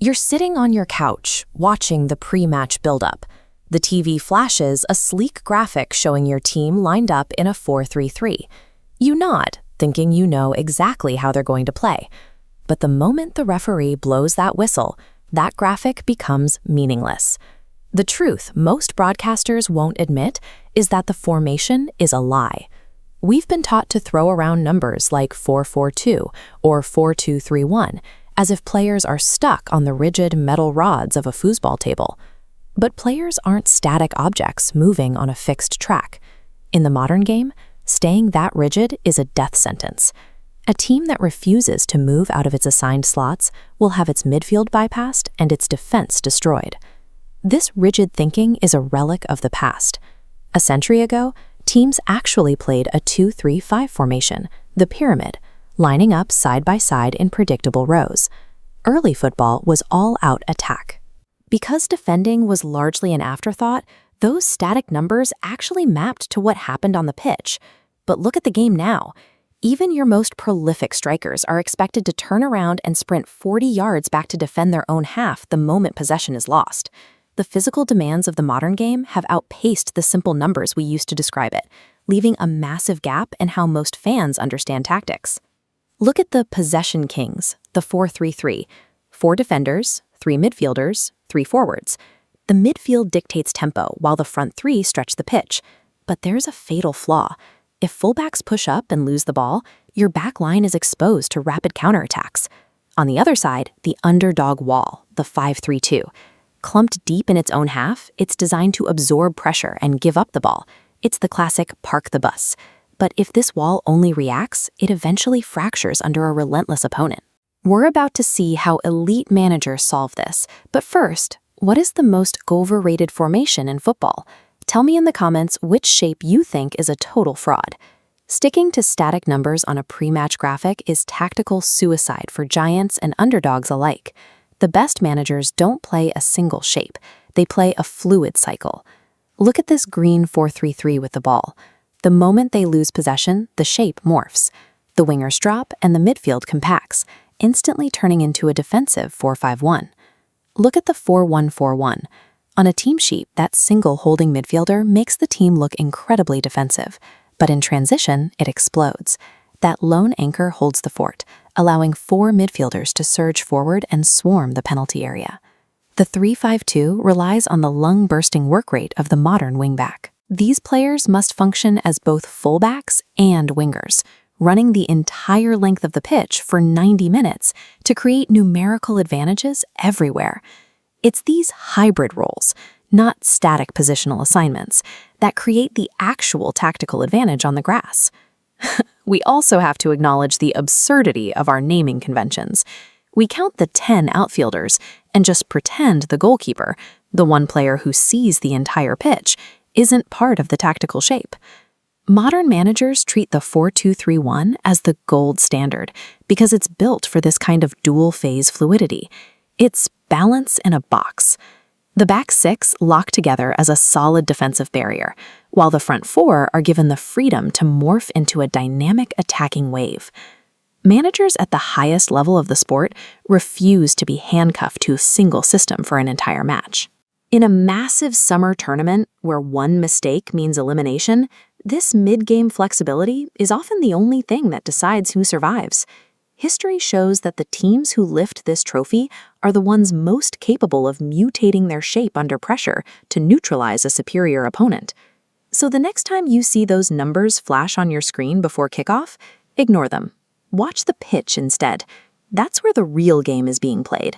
You're sitting on your couch, watching the pre-match build-up. The TV flashes a sleek graphic showing your team lined up in a 4-3-3. You nod, thinking you know exactly how they're going to play. But the moment the referee blows that whistle, that graphic becomes meaningless. The truth most broadcasters won't admit is that the formation is a lie. We've been taught to throw around numbers like 4-4-2 or 4-2-3-1, as if players are stuck on the rigid metal rods of a foosball table. But players aren't static objects moving on a fixed track. In the modern game, staying that rigid is a death sentence. A team that refuses to move out of its assigned slots will have its midfield bypassed and its defense destroyed. This rigid thinking is a relic of the past. A century ago, teams actually played a 2-3-5 formation, the pyramid, lining up side by side in predictable rows. Early football was all-out attack. Because defending was largely an afterthought, those static numbers actually mapped to what happened on the pitch. But look at the game now. Even your most prolific strikers are expected to turn around and sprint 40 yards back to defend their own half the moment possession is lost. The physical demands of the modern game have outpaced the simple numbers we used to describe it, leaving a massive gap in how most fans understand tactics. Look at the possession kings, the 4-3-3. 4 defenders, 3 midfielders, 3 forwards. The midfield dictates tempo while the front 3 stretch the pitch. But there's a fatal flaw. If fullbacks push up and lose the ball, your back line is exposed to rapid counterattacks. On the other side, the underdog wall, the 5-3-2. Clumped deep in its own half, it's designed to absorb pressure and give up the ball. It's the classic park the bus. But if this wall only reacts, it eventually fractures under a relentless opponent. We're about to see how elite managers solve this. But first, what is the most overrated formation in football? Tell me in the comments which shape you think is a total fraud. Sticking to static numbers on a pre-match graphic is tactical suicide for giants and underdogs alike. The best managers don't play a single shape. They play a fluid cycle. Look at this green 4-3-3 with the ball. The moment they lose possession, the shape morphs. The wingers drop and the midfield compacts, instantly turning into a defensive 4-5-1. Look at the 4-1-4-1. On a team sheet, that single holding midfielder makes the team look incredibly defensive, but in transition, it explodes. That lone anchor holds the fort, allowing 4 midfielders to surge forward and swarm the penalty area. The 3-5-2 relies on the lung-bursting work rate of the modern wingback. These players must function as both fullbacks and wingers, running the entire length of the pitch for 90 minutes to create numerical advantages everywhere. It's these hybrid roles, not static positional assignments, that create the actual tactical advantage on the grass. We also have to acknowledge the absurdity of our naming conventions. We count the 10 outfielders and just pretend the goalkeeper, the one player who sees the entire pitch, isn't part of the tactical shape. Modern managers treat the 4-2-3-1 as the gold standard because it's built for this kind of dual-phase fluidity. It's balance in a box. The back 6 lock together as a solid defensive barrier, while the front 4 are given the freedom to morph into a dynamic attacking wave. Managers at the highest level of the sport refuse to be handcuffed to a single system for an entire match. In a massive summer tournament where one mistake means elimination, this mid-game flexibility is often the only thing that decides who survives. History shows that the teams who lift this trophy are the ones most capable of mutating their shape under pressure to neutralize a superior opponent. So the next time you see those numbers flash on your screen before kickoff, ignore them. Watch the pitch instead. That's where the real game is being played.